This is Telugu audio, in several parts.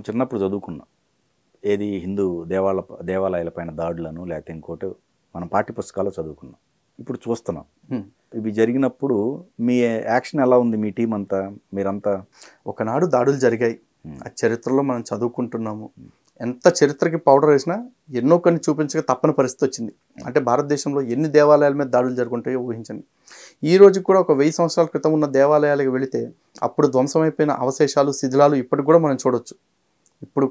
చిన్నప్పుడు చదువుకున్నాం. ఏది హిందూ దేవాలయాలపైన దాడులను లేకపోతే ఇంకోటి మనం పాఠ్య పుస్తకాల్లో చదువుకున్నాం. ఇప్పుడు చూస్తున్నాం. ఇవి జరిగినప్పుడు మీ యాక్షన్ ఎలా ఉంది? మీ టీం అంతా, మీరంతా? ఒకనాడు దాడులు జరిగాయి, ఆ చరిత్రలో మనం చదువుకుంటున్నాము. ఎంత చరిత్రకి పౌడర్ వేసినా ఎన్నో కొన్ని చూపించక తప్పని పరిస్థితి వచ్చింది. అంటే భారతదేశంలో ఎన్ని దేవాలయాల మీద దాడులు జరుగుంటాయో ఊహించండి. ఈ రోజు కూడా ఒక 1000 సంవత్సరాల క్రితం ఉన్న దేవాలయాలకు వెళితే అప్పుడు ధ్వంసమైపోయిన అవశేషాలు, శిథిలాలు ఇప్పటికి కూడా మనం చూడొచ్చు. ఇప్పుడు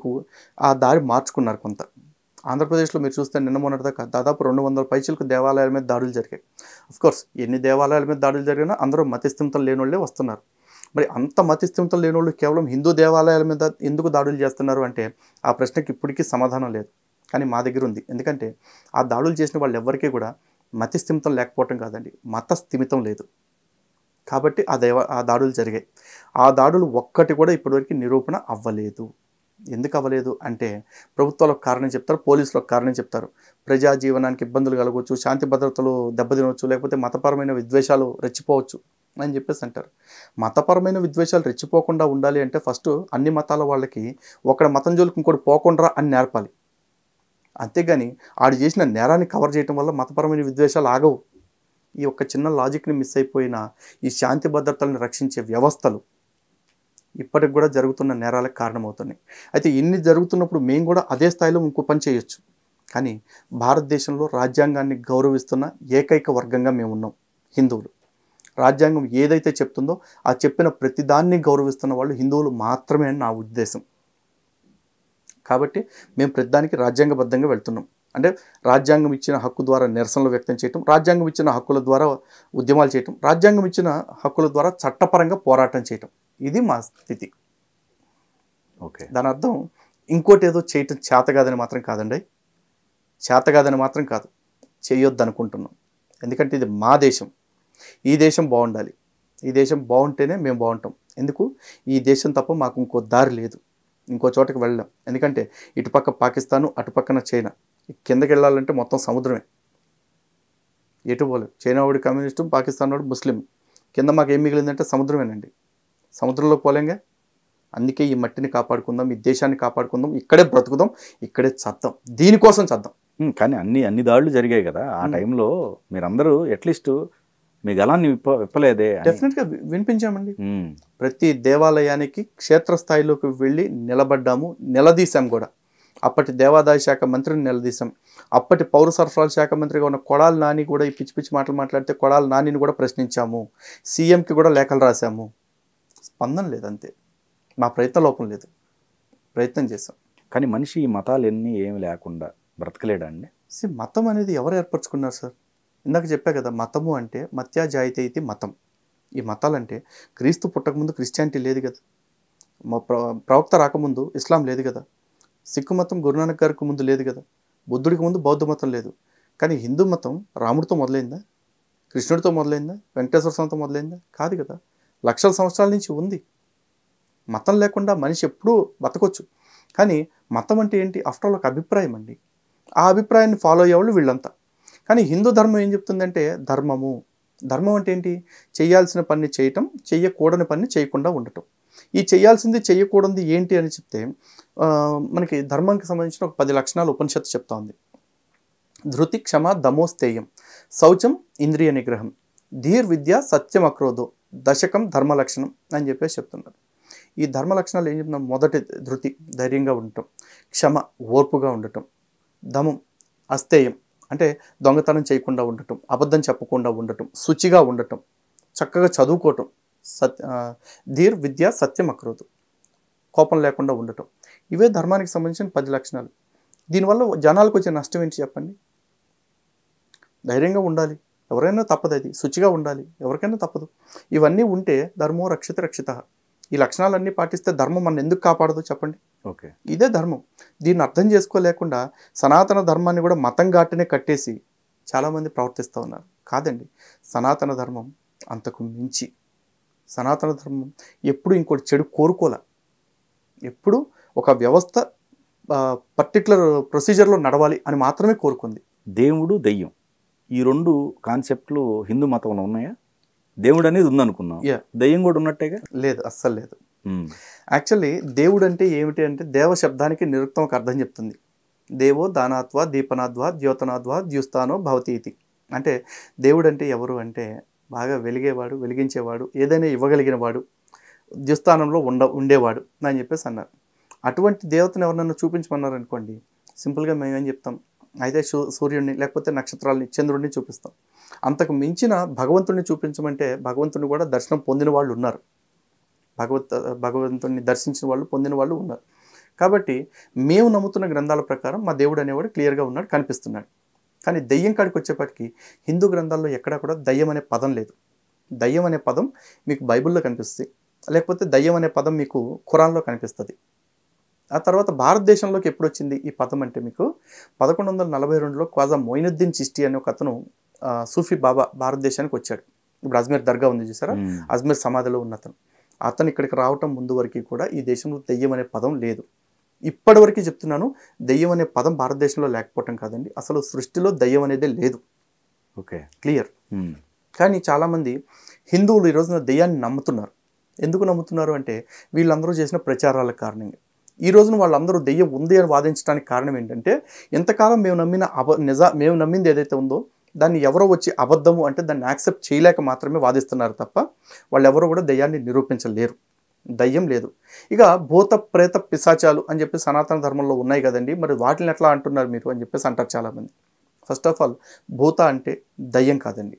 ఆ దారి మార్చుకున్నారు కొంత. ఆంధ్రప్రదేశ్లో మీరు చూస్తే నిన్న మొన్నటిదాకా దాదాపు 200 పైచిలకు దేవాలయాల మీద దాడులు జరిగాయి. అఫ్కోర్స్ ఎన్ని దేవాలయాల మీద దాడులు జరిగినా అందరూ మతిస్థిమితం లేని వాళ్ళే వస్తున్నారు. మరి అంత మతిస్థిమితం లేని వాళ్ళు కేవలం హిందూ దేవాలయాల మీద ఎందుకు దాడులు చేస్తున్నారు అంటే ఆ ప్రశ్నకి ఇప్పటికీ సమాధానం లేదు. కానీ మా దగ్గర ఉంది. ఎందుకంటే ఆ దాడులు చేసిన వాళ్ళు ఎవరికీ కూడా మతిస్థిమితం లేకపోవటం కాదండి, మత స్థిమితం లేదు. కాబట్టి ఆ దాడులు జరిగాయి. ఆ దాడులు ఒక్కటి కూడా ఇప్పటివరకు నిరూపణ అవ్వలేదు. ఎందుకు అవ్వలేదు అంటే ప్రభుత్వాలకు కారణం చెప్తారు, పోలీసులకు కారణం చెప్తారు. ప్రజా జీవనానికి ఇబ్బందులు కలగవచ్చు, శాంతి భద్రతలు దెబ్బతినవచ్చు, లేకపోతే మతపరమైన విద్వేషాలు రెచ్చిపోవచ్చు అని చెప్పేసి అంటారు. మతపరమైన విద్వేషాలు రెచ్చిపోకుండా ఉండాలి అంటే ఫస్ట్ అన్ని మతాల వాళ్ళకి ఒకటి మతం జోలికి ఇంకోటి పోకుండా అని నేర్పాలి. అంతేగాని ఆడు చేసిన నేరాన్ని కవర్ చేయడం వల్ల మతపరమైన విద్వేషాలు ఆగవు. ఈ ఒక్క చిన్న లాజిక్ని మిస్ అయిపోయిన ఈ శాంతి భద్రతలను రక్షించే వ్యవస్థలు ఇప్పటికి కూడా జరుగుతున్న నేరాలకు కారణమవుతున్నాయి. అయితే ఇన్ని జరుగుతున్నప్పుడు మేము కూడా అదే స్థాయిలో ఇంకో పని చేయొచ్చు. కానీ భారతదేశంలో రాజ్యాంగాన్ని గౌరవిస్తున్న ఏకైక వర్గంగా మేము ఉన్నాం హిందువులు. రాజ్యాంగం ఏదైతే చెప్తుందో ఆ చెప్పిన ప్రతిదాన్ని గౌరవిస్తున్న వాళ్ళు హిందువులు మాత్రమే అని నా ఉద్దేశం. కాబట్టి మేము ప్రతిదానికి రాజ్యాంగబద్ధంగా వెళ్తున్నాం. అంటే రాజ్యాంగం ఇచ్చిన హక్కు ద్వారా నిరసనలు వ్యక్తం చేయటం, రాజ్యాంగం ఇచ్చిన హక్కుల ద్వారా ఉద్యమాలు చేయటం, రాజ్యాంగం ఇచ్చిన హక్కుల ద్వారా చట్టపరంగా పోరాటం చేయటం, ఇది మా స్థితి. ఓకే, దాని అర్థం ఇంకోటి ఏదో చేయటం చేతగాదని మాత్రం కాదండి. చేతగాదని మాత్రం కాదు, చేయొద్దు అనుకుంటున్నాం. ఎందుకంటే ఇది మా దేశం. ఈ దేశం బాగుండాలి. ఈ దేశం బాగుంటేనే మేము బాగుంటాం. ఎందుకు? ఈ దేశం తప్ప మాకు ఇంకో దారి లేదు, ఇంకో చోటకి వెళ్ళాం. ఎందుకంటే ఇటుపక్క పాకిస్తాను, అటుపక్కన చైనా. కిందకి వెళ్ళాలంటే మొత్తం సముద్రమే, ఎటు పోలేదు. చైనా వాడు కమ్యూనిస్టు, పాకిస్తాన్ వాడు ముస్లిం. కింద మాకు ఏం మిగిలిందంటే సముద్రమేనండి. సముద్రంలో పోలేంగా. అందుకే ఈ మట్టిని కాపాడుకుందాం, ఈ దేశాన్ని కాపాడుకుందాం, ఇక్కడే బ్రతుకుదాం, ఇక్కడే చద్దాం, దీనికోసం చద్దాం. కానీ అన్ని దాడులు జరిగాయి కదా ఆ టైంలో. మీరందరూ అట్లీస్ట్ మీ గలాన్ని విప్పలేదే? డెఫినెట్గా వినిపించామండి. ప్రతి దేవాలయానికి క్షేత్రస్థాయిలోకి వెళ్ళి నిలబడ్డాము, నిలదీశాం కూడా. అప్పటి దేవాదాయ శాఖ మంత్రిని నిలదీశాం. అప్పటి పౌర సరఫరాల శాఖ మంత్రిగా ఉన్న కొడాలి నాని కూడా ఈ పిచ్చి పిచ్చి మాటలు మాట్లాడితే కొడాలి నానిని కూడా ప్రశ్నించాము. సీఎంకి కూడా లేఖలు రాశాము. స్పందన లేదంతే. మా ప్రయత్న లోపం లేదు, ప్రయత్నం చేశాం. కానీ మనిషి ఈ మతాలు ఎన్ని ఏమి లేకుండా బ్రతకలేడండి. మతం అనేది ఎవరు ఏర్పరచుకున్నారు సార్? ఇందాక చెప్పా కదా, మతము అంటే మత్యా జాయితే ఇది మతం. ఈ మతాలంటే క్రీస్తు పుట్టకముందు క్రిస్టియానిటీ లేదు కదా, మా ప్రవక్త రాకముందు ఇస్లాం లేదు కదా, సిక్కు మతం గురునానక్ గారికి ముందు లేదు కదా, బుద్ధుడికి ముందు బౌద్ధ మతం లేదు. కానీ హిందూ మతం రాముడితో మొదలైందా? కృష్ణుడితో మొదలైందా? వెంకటేశ్వర స్వామితో మొదలైందా? కాదు కదా, లక్షల సంవత్సరాల నుంచి ఉంది. మతం లేకుండా మనిషి ఎప్పుడూ బతకొచ్చు. కానీ మతం అంటే ఏంటి? ఆఫ్టర్ ఆల్ ఒక అభిప్రాయం అండి. ఆ అభిప్రాయాన్ని ఫాలో అయ్యేవాళ్ళు వీళ్ళంతా. కానీ హిందూ ధర్మం ఏం చెప్తుందంటే ధర్మం అంటే ఏంటి? చేయాల్సిన పని చేయటం, చెయ్యకూడని పని చేయకుండా ఉండటం. ఈ చేయాల్సింది చెయ్యకూడదు ఏంటి అని చెప్తే మనకి ధర్మానికి సంబంధించిన ఒక 10 లక్షణాలు ఉపనిషత్తు చెప్తా ఉంది. ధృతి, క్షమ, దమోస్తేయం, శౌచం, ఇంద్రియ నిగ్రహం, ధీర్ విద్య, సత్యం, అక్రోధో, దశకం, ధర్మ లక్షణం అని చెప్పేసి చెప్తున్నారు. ఈ ధర్మ లక్షణాలు ఏం చెప్తున్నాం? మొదటి ధృతి, ధైర్యంగా ఉండటం. క్షమ, ఓర్పుగా ఉండటం. దమం, అస్తేయం అంటే దొంగతనం చేయకుండా ఉండటం, అబద్ధం చెప్పకుండా ఉండటం, శుచిగా ఉండటం, చక్కగా చదువుకోవటం. ధీర్ విద్య, సత్యం, అక్రోధం, కోపం లేకుండా ఉండటం. ఇవే ధర్మానికి సంబంధించిన 10 లక్షణాలు. దీనివల్ల జనాలకు వచ్చే నష్టం ఏంటి చెప్పండి? ధైర్యంగా ఉండాలి, ఎవరైనా తప్పదు. అది శుచిగా ఉండాలి, ఎవరికైనా తప్పదు. ఇవన్నీ ఉంటే ధర్మో రక్షిత రక్షిత. ఈ లక్షణాలన్నీ పాటిస్తే ధర్మం మన ఎందుకు కాపాడదు చెప్పండి? ఓకే, ఇదే ధర్మం. దీన్ని అర్థం చేసుకోలేకుండా సనాతన ధర్మాన్ని కూడా మతం ఘాటునే కట్టేసి చాలామంది ప్రవర్తిస్తూ ఉన్నారు. కాదండి, సనాతన ధర్మం అంతకు మించి. సనాతన ధర్మం ఎప్పుడు ఇంకోటి చెడు కోరుకోలే. ఎప్పుడు ఒక వ్యవస్థ పర్టికులర్ ప్రొసీజర్లో నడవాలి అని మాత్రమే కోరుకుంది. దేవుడు, దెయ్యం, ఈ 2 కాన్సెప్ట్లు హిందూ మతంలో ఉన్నాయా? దేవుడు అనేది ఉందనుకున్నాం, దెయ్యం కూడా ఉన్నట్టేగా? లేదు, అస్సలు లేదు. యాక్చువల్లీ దేవుడు అంటే ఏమిటి అంటే దేవ శబ్దానికి నిరుక్తం ఒక అర్థం చెప్తుంది. దేవో దానాత్వా దీపనాద్వా ద్యోతనాద్వా ద్యుస్తానో భవతి ఇతి. అంటే దేవుడు అంటే ఎవరు అంటే బాగా వెలిగేవాడు, వెలిగించేవాడు, ఏదైనా ఇవ్వగలిగిన వాడు, ద్యుస్థానంలో ఉండేవాడు అని చెప్పేసి అన్నారు. అటువంటి దేవతను ఎవరినన్నా చూపించమన్నారు అనుకోండి, సింపుల్గా మేము ఏం చెప్తాం, అయితే సూర్యుడిని లేకపోతే నక్షత్రాలని, చంద్రుడిని చూపిస్తాం. అంతకు మించిన భగవంతుడిని చూపించమంటే భగవంతుడిని కూడా దర్శనం పొందిన వాళ్ళు ఉన్నారు, భగవంతుడిని దర్శించిన వాళ్ళు పొందిన వాళ్ళు ఉన్నారు. కాబట్టి మేము నమ్ముతున్న గ్రంథాల ప్రకారం మా దేవుడు అనేవాడు క్లియర్గా ఉన్నాడు, కనిపిస్తున్నాడు. కానీ దయ్యం కాడికి వచ్చేప్పటికి హిందూ గ్రంథాల్లో ఎక్కడా కూడా దయ్యం అనే పదం లేదు. దయ్యం అనే పదం మీకు బైబిల్లో కనిపిస్తుంది, లేకపోతే దయ్యం అనే పదం మీకు ఖురాన్లో కనిపిస్తుంది. ఆ తర్వాత భారతదేశంలోకి ఎప్పుడు వచ్చింది ఈ పదం అంటే మీకు 1142లో ఖ్వాజా మొయినుద్దీన్ చిష్టి అనే ఒక అతను సూఫీ బాబా భారతదేశానికి వచ్చాడు. ఇప్పుడు అజ్మీర్ దర్గా ఉంది చూసారా, అజ్మీర్ సమాధిలో ఉన్న అతను ఇక్కడికి రావటం ముందు వరకు కూడా ఈ దేశంలో దెయ్యం అనే పదం లేదు. ఇప్పటివరకు చెప్తున్నాను, దెయ్యం అనే పదం భారతదేశంలో లేకపోవటం కాదండి, అసలు సృష్టిలో దెయ్యం అనేదే లేదు. Okay, clear. కానీ చాలామంది హిందువులు ఈ రోజున దెయ్యాన్ని నమ్ముతున్నారు. ఎందుకు నమ్ముతున్నారు అంటే వీళ్ళందరూ చేసిన ప్రచారాల కారణంగా. ఈ రోజున వాళ్ళందరూ దెయ్యం ఉంది అని వాదించడానికి కారణం ఏంటంటే, ఎంతకాలం మేము నమ్మిన మేము నమ్మింది ఏదైతే ఉందో దాన్ని ఎవరో వచ్చి అబద్ధము అంటే దాన్ని యాక్సెప్ట్ చేయలేక మాత్రమే వాదిస్తున్నారు తప్ప వాళ్ళు ఎవరో కూడా దెయ్యాన్ని నిరూపించలేరు. దయ్యం లేదు. ఇక భూత ప్రేత పిశాచాలు అని చెప్పి సనాతన ధర్మంలో ఉన్నాయి కదండి, మరి వాటిని ఎట్లా అంటున్నారు మీరు అని చెప్పేసి అంటారు చాలామంది. ఫస్ట్ ఆఫ్ ఆల్ భూత అంటే దయ్యం కాదండి,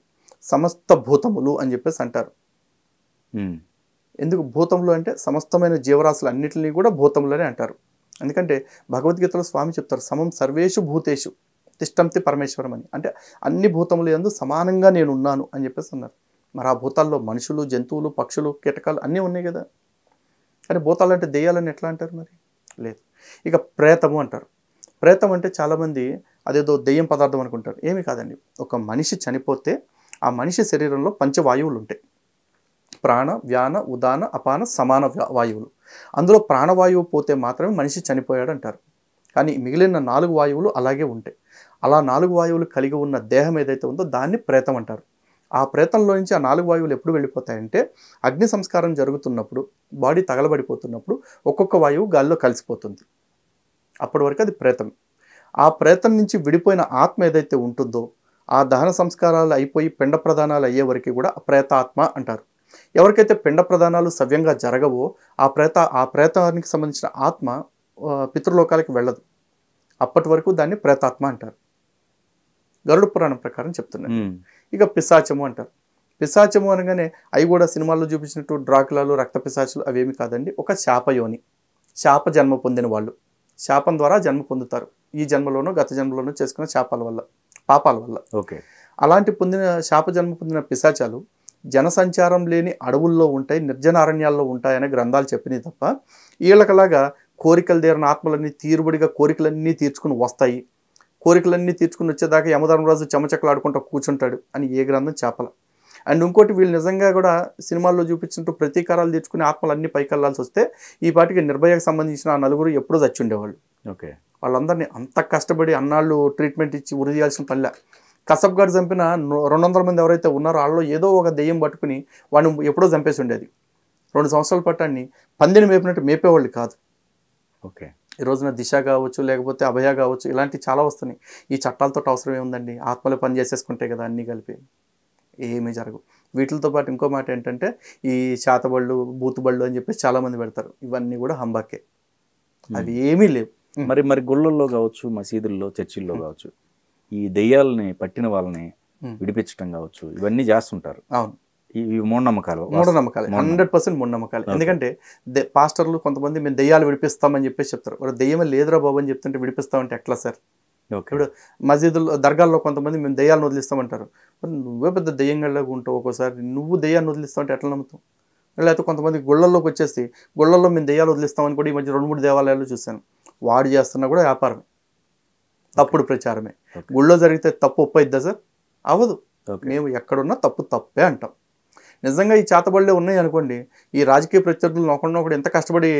సమస్త భూతములు అని చెప్పేసి అంటారు. ఎందుకు భూతములు అంటే సమస్తమైన జీవరాశులు అన్నింటినీ కూడా భూతములనే అంటారు. ఎందుకంటే భగవద్గీతలో స్వామి చెప్తారు, సమం సర్వేషు భూతేషు తిష్టంతి పరమేశ్వరం అని. అంటే అన్ని భూతములు యందు సమానంగా నేను ఉన్నాను అని చెప్పేసి అన్నారు. మరి ఆ భూతాల్లో మనుషులు, జంతువులు, పక్షులు, కీటకాలు అన్నీ ఉన్నాయి కదా. కానీ భూతాలు అంటే దెయ్యాలని ఎట్లా అంటారు మరి? లేదు. ఇక ప్రేతము అంటారు. ప్రేతం అంటే చాలామంది అదేదో దెయ్యం పదార్థం అనుకుంటారు. ఏమీ కాదండి. ఒక మనిషి చనిపోతే ఆ మనిషి శరీరంలో పంచవాయువులు ఉంటాయి. ప్రాణ, వ్యాన, ఉదాన, అపాన, సమాన వాయువులు. అందులో ప్రాణవాయువు పోతే మాత్రమే మనిషి చనిపోయాడు అంటారు. కానీ మిగిలిన 4 వాయువులు అలాగే ఉంటాయి. అలా 4 వాయువులు కలిగి ఉన్న దేహం ఏదైతే ఉందో దాన్ని ప్రేతం అంటారు. ఆ ప్రేతంలో నుంచి ఆ 4 వాయువులు ఎప్పుడు వెళ్ళిపోతాయంటే అగ్ని సంస్కారం జరుగుతున్నప్పుడు, బాడీ తగలబడిపోతున్నప్పుడు ఒక్కొక్క వాయువు గాలిలో కలిసిపోతుంది. అప్పటి వరకు అది ప్రేతం. ఆ ప్రేతం నుంచి విడిపోయిన ఆత్మ ఏదైతే ఉంటుందో ఆ దహన సంస్కారాలు అయిపోయి పిండ ప్రదానాలు అయ్యే వరకు కూడా ప్రేతాత్మ అంటారు. ఎవరికైతే పిండ ప్రదానాలు సవ్యంగా జరగవో ఆ ప్రేతానికి సంబంధించిన ఆత్మ పితృలోకాలకి వెళ్ళదు. అప్పటి వరకు దాన్ని ప్రేతాత్మ అంటారు. గరుడ పురాణం ప్రకారం చెప్తున్నారు. ఇక పిశాచము అంటారు. పిశాచము అనగానే అవి కూడా సినిమాల్లో చూపించినట్టు డ్రాకులాలు, రక్త పిశాచులు అవేమి కాదండి. ఒక శాపయోని, శాప జన్మ పొందిన వాళ్ళు. శాపం ద్వారా జన్మ పొందుతారు. ఈ జన్మలోనో గత జన్మలోనో చేసుకున్న శాపాల వల్ల, పాపాల వల్ల. ఓకే. అలాంటి శాప జన్మ పొందిన పిశాచాలు జనసంచారం లేని అడవుల్లో ఉంటాయి, నిర్జన అరణ్యాల్లో ఉంటాయనే గ్రంథాలు చెప్పినాయి తప్ప వీళ్ళకలాగా కోరికలు తీరిన ఆత్మలన్నీ తీరుబడిగా కోరికలన్నీ తీర్చుకుని వస్తాయి, కోరికలన్నీ తీర్చుకుని వచ్చేదాకా యమధర్మరాజు చెమచక్కలు ఆడుకుంటూ కూర్చుంటాడు అని ఏ గ్రంథం చెప్పాల. అండ్ ఇంకోటి, వీళ్ళు నిజంగా కూడా సినిమాల్లో చూపించినట్టు ప్రతీకారాలు తీర్చుకుని ఆత్మలు అన్ని పైకి వెళ్ళాల్సి వస్తే ఈ పాటికి నిర్భయకు సంబంధించిన ఆ 4 ఎప్పుడూ చచ్చి ఉండేవాళ్ళు. ఓకే. వాళ్ళందరినీ అంత కష్టపడి అన్నాళ్ళు ట్రీట్మెంట్ ఇచ్చి ఉరి తీయాల్సిన పనిలే. కసబ్ గారు చంపిన 200 మంది ఎవరైతే ఉన్నారో వాళ్ళలో ఏదో ఒక దెయ్యం పట్టుకుని వాడిని ఎప్పుడో చంపేసి ఉండేది. 2 సంవత్సరాల పట్టాన్ని పందిని మేపినట్టు మేపేవాళ్ళు కాదు. ఓకే. ఈ రోజున దిశ కావచ్చు, లేకపోతే అభయ కావచ్చు, ఇలాంటివి చాలా వస్తున్నాయి. ఈ చట్టాలతో అవసరం ఏముందండి? ఆత్మలు పని చేసేసుకుంటే కదా అన్నీ కలిపి, ఏమీ జరగవు. వీటితో పాటు ఇంకో మాట ఏంటంటే ఈ శాతబళ్ళు, బూతుబళ్ళు అని చెప్పేసి చాలామంది పెడతారు. ఇవన్నీ కూడా హంబాకే, అవి ఏమీ లేవు. మరి గుళ్ళల్లో కావచ్చు, మసీదుల్లో, చర్చిల్లో కావచ్చు, ఈ దెయ్యాలని పట్టిన వాళ్ళని విడిపించడం కావచ్చు, ఇవన్నీ చేస్తుంటారు. అవును, ఇవి మూఢనమ్మకాలు. 100% మూఢనమ్మకాలు. ఎందుకంటే పాస్టర్లు కొంతమంది మేము దెయ్యాలు విడిపిస్తామని చెప్పేసి చెప్తారు. వాడు దెయ్యమే లేదురా బాబు అని చెప్తుంటే విడిపిస్తామంటే ఎట్లా సార్? ఇప్పుడు మసీదుల్లో, దర్గాల్లో కొంతమంది మేము దెయ్యాలను వదిలిస్తామంటారు. నువ్వే పెద్ద దెయ్యంగా ఉంటావు, ఒక్కోసారి నువ్వు దెయ్యాన్ని వదిలిస్తామంటే ఎట్లా నమ్ముతావు? లేకపోతే కొంతమంది గుళ్ళల్లోకి వచ్చేసి గుళ్ళల్లో మేము దెయ్యాలు వదిలిస్తామని కూడా ఈ మధ్య 2-3 దేవాలయాలు చూశాను. వాడు చేస్తున్నా కూడా వ్యాపారమే, తప్పుడు ప్రచారమే. గుళ్ళో జరిగితే తప్పు ఒప్పయిద్దా సార్? అవ్వదు. మేము ఎక్కడున్నా తప్పు తప్పే అంటాం. నిజంగా ఈ చేతబడులే ఉన్నాయి అనుకోండి, ఈ రాజకీయ ప్రత్యర్థులను ఒకడు ఎంత కష్టపడి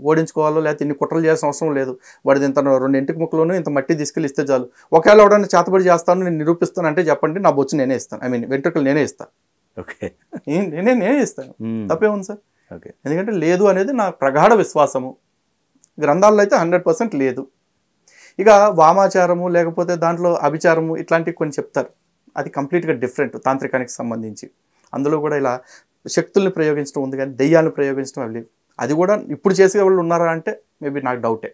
ఓడించుకోవాలో, లేకపోతే ఇన్ని కుట్రలు చేయాల్సిన అవసరం లేదు. వాడిది ఇంత 2 ఇంటికి ముక్కలోనూ ఇంత మట్టి తీసుకెళ్ళి ఇస్తే చాలు. ఒకవేళ ఎవడన్నా చేతబడి చేస్తాను, నేను నిరూపిస్తాను అంటే చెప్పండి, నా బొచ్చు నేనే ఇస్తాను. వెంట్రుకలు నేనే ఇస్తాను. ఓకే. నేనే ఇస్తాను. తప్పే ఉంది సార్? ఓకే. ఎందుకంటే లేదు అనేది నా ప్రగాఢ విశ్వాసము. గ్రంథాల్లో అయితే 100% లేదు. ఇక వామాచారము లేకపోతే దాంట్లో అభిచారము ఇట్లాంటివి కొన్ని చెప్తారు. అది కంప్లీట్గా డిఫరెంట్ తాంత్రికానికి సంబంధించి. అందులో కూడా ఇలా శక్తుల్ని ప్రయోగించడం ఉంది కానీ దెయ్యాలను ప్రయోగించడం అవి లేవు. అది కూడా ఇప్పుడు చేసే వాళ్ళు ఉన్నారా అంటే మేబీ నాకు డౌటే.